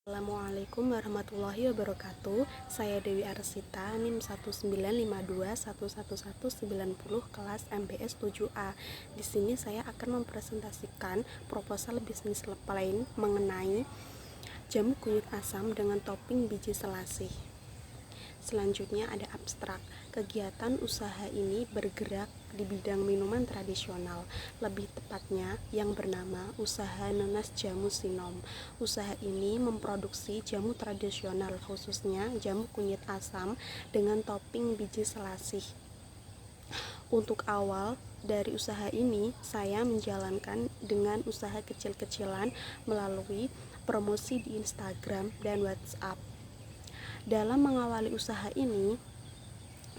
Assalamualaikum warahmatullahi wabarakatuh. Saya Dewi Arsita, NIM 195211190 kelas MBS 7A. Di sini saya akan mempresentasikan proposal bisnis plan mengenai jamu kunyit asam dengan topping biji selasih. Selanjutnya ada abstrak. Kegiatan usaha ini bergerak di bidang minuman tradisional, lebih tepatnya yang bernama Usaha Nanas Jamu Sinom. Usaha ini memproduksi jamu tradisional, khususnya jamu kunyit asam dengan topping biji selasih. Untuk awal dari usaha ini, saya menjalankan dengan usaha kecil-kecilan melalui promosi di Instagram dan WhatsApp. Dalam mengawali usaha ini,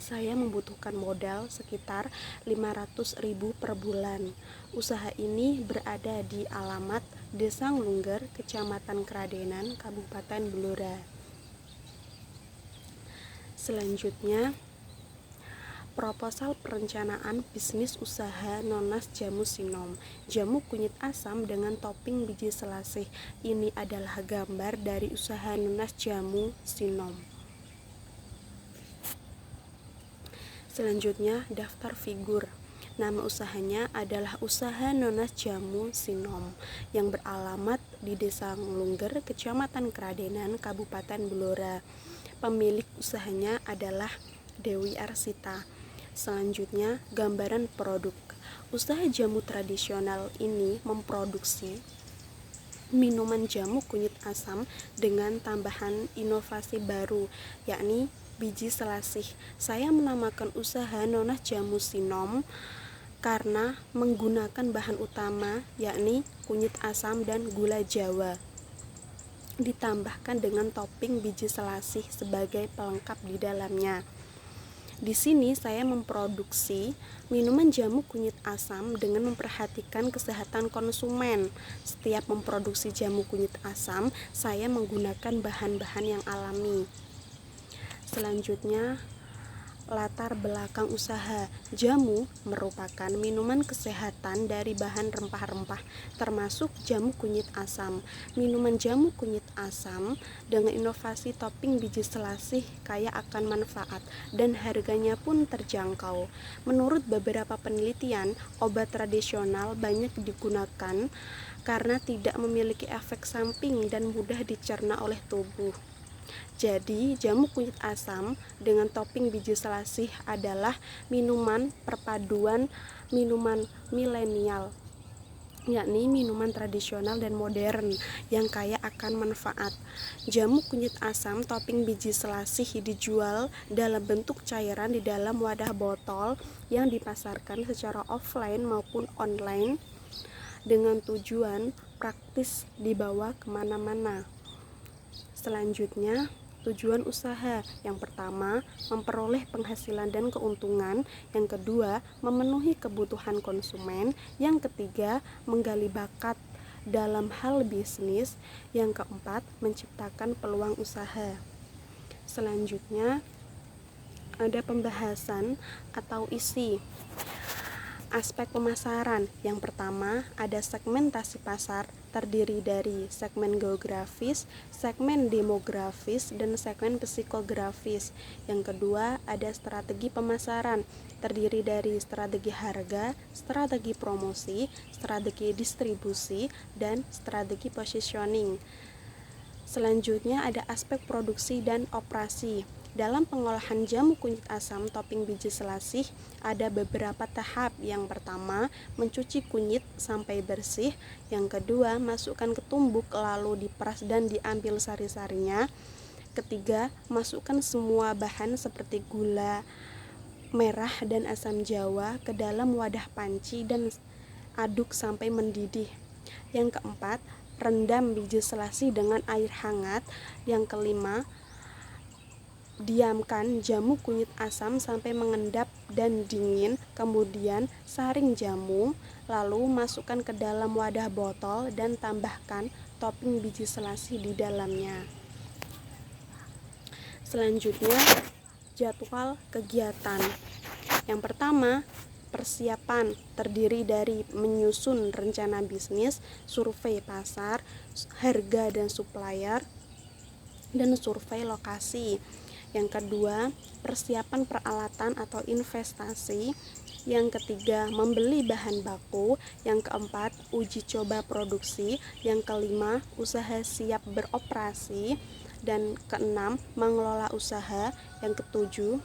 saya membutuhkan modal sekitar 500.000 per bulan. Usaha ini berada di alamat Desa Nglungger, Kecamatan Kradenan, Kabupaten Blora. Selanjutnya, proposal perencanaan bisnis usaha Nanas Jamu Sinom, jamu kunyit asam dengan topping biji selasih. Ini adalah gambar dari usaha Nanas Jamu Sinom. Selanjutnya, daftar figur. Nama usahanya adalah Usaha Nanas Jamu Sinom yang beralamat di Desa Nglungger, Kecamatan Kradenan, Kabupaten Blora. Pemilik usahanya adalah Dewi Arsita. Selanjutnya, gambaran produk. Usaha jamu tradisional ini memproduksi minuman jamu kunyit asam dengan tambahan inovasi baru, yakni biji selasih. Saya menamakan usaha Nanas Jamu Sinom karena menggunakan bahan utama yakni kunyit asam dan gula Jawa, ditambahkan dengan topping biji selasih sebagai pelengkap di dalamnya. Di sini saya memproduksi minuman jamu kunyit asam dengan memperhatikan kesehatan konsumen. Setiap memproduksi jamu kunyit asam, saya menggunakan bahan-bahan yang alami. Selanjutnya, latar belakang usaha. Jamu merupakan minuman kesehatan dari bahan rempah-rempah, termasuk jamu kunyit asam. Minuman jamu kunyit asam dengan inovasi topping biji selasih kaya akan manfaat dan harganya pun terjangkau. Menurut beberapa penelitian, obat tradisional banyak digunakan karena tidak memiliki efek samping dan mudah dicerna oleh tubuh. Jadi, jamu kunyit asam dengan topping biji selasih adalah minuman perpaduan minuman milenial, yakni minuman tradisional dan modern yang kaya akan manfaat. Jamu kunyit asam topping biji selasih dijual dalam bentuk cairan di dalam wadah botol yang dipasarkan secara offline maupun online dengan tujuan praktis dibawa kemana-mana. Selanjutnya, tujuan usaha. Yang pertama, memperoleh penghasilan dan keuntungan. Yang kedua, memenuhi kebutuhan konsumen. Yang ketiga, menggali bakat dalam hal bisnis. Yang keempat, menciptakan peluang usaha. Selanjutnya, ada pembahasan atau isi. Aspek pemasaran. Yang pertama, ada segmentasi pasar terdiri dari segmen geografis, segmen demografis, dan segmen psikografis. Yang kedua, ada strategi pemasaran terdiri dari strategi harga, strategi promosi, strategi distribusi, dan strategi positioning. Selanjutnya ada aspek produksi dan operasi. Dalam pengolahan jamu kunyit asam topping biji selasih ada beberapa tahap. Yang pertama, mencuci kunyit sampai bersih. Yang kedua, masukkan ke tumbuk lalu diperas dan diambil sari-sarinya. Ketiga, masukkan semua bahan seperti gula merah dan asam jawa ke dalam wadah panci dan aduk sampai mendidih. Yang keempat, rendam biji selasih dengan air hangat. Yang kelima, diamkan jamu kunyit asam sampai mengendap dan dingin, kemudian saring jamu, lalu masukkan ke dalam wadah botol dan tambahkan topping biji selasih di dalamnya. Selanjutnya, jadwal kegiatan. Yang pertama, persiapan terdiri dari menyusun rencana bisnis, survei pasar, harga dan supplier, dan survei lokasi. Yang kedua, persiapan peralatan atau investasi. Yang ketiga, membeli bahan baku. Yang keempat, uji coba produksi. Yang kelima, usaha siap beroperasi. Dan keenam, mengelola usaha. Yang ketujuh,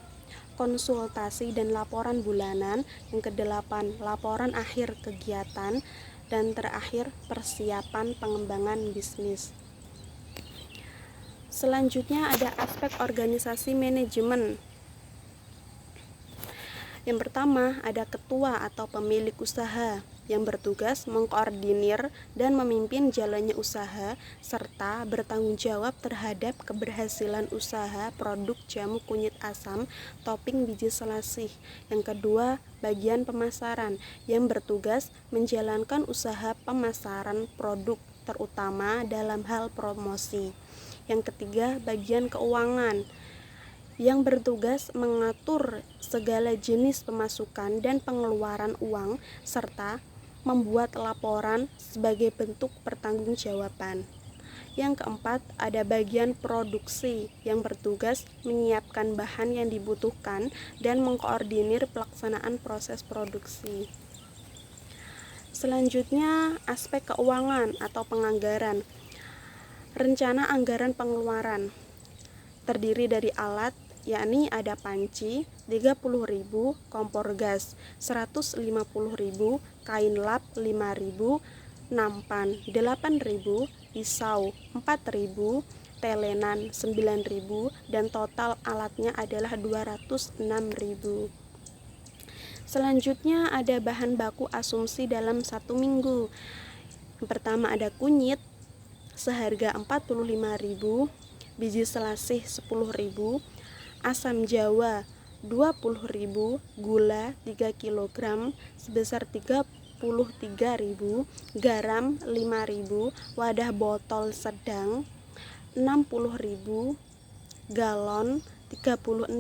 konsultasi dan laporan bulanan. Yang kedelapan, laporan akhir kegiatan. Dan terakhir, persiapan pengembangan bisnis. Selanjutnya ada aspek organisasi manajemen. Yang pertama, ada ketua atau pemilik usaha yang bertugas mengkoordinir dan memimpin jalannya usaha serta bertanggung jawab terhadap keberhasilan usaha produk jamu kunyit asam topping biji selasih. Yang kedua, bagian pemasaran yang bertugas menjalankan usaha pemasaran produk terutama dalam hal promosi. Yang ketiga, bagian keuangan yang bertugas mengatur segala jenis pemasukan dan pengeluaran uang serta membuat laporan sebagai bentuk pertanggungjawaban. Yang keempat, ada bagian produksi yang bertugas menyiapkan bahan yang dibutuhkan dan mengkoordinir pelaksanaan proses produksi. Selanjutnya, aspek keuangan atau penganggaran. Rencana anggaran pengeluaran terdiri dari alat, yakni ada panci 30.000, kompor gas 150.000, kain lap 5.000, nampan 8.000, pisau 4.000, telenan 9.000, dan total alatnya adalah 206.000. Selanjutnya ada bahan baku asumsi dalam 1 minggu. Yang pertama ada kunyit seharga 45.000, biji selasih 10.000, asam jawa 20.000, gula 3 kg sebesar 33.000, garam 5.000, wadah botol sedang 60.000, galon 36.000,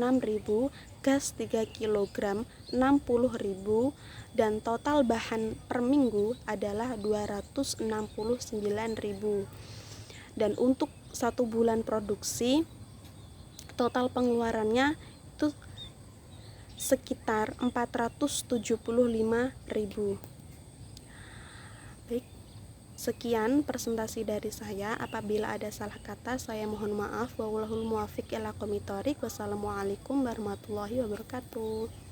gas 3 kg 60.000, dan total bahan per minggu adalah 269.000. Dan untuk 1 bulan produksi total pengeluarannya itu sekitar 475.000. Baik, sekian presentasi dari saya. Apabila ada salah kata, saya mohon maaf. Wallahul muwaffiq ila aqwamit thoriq. Wassalamualaikum warahmatullahi wabarakatuh.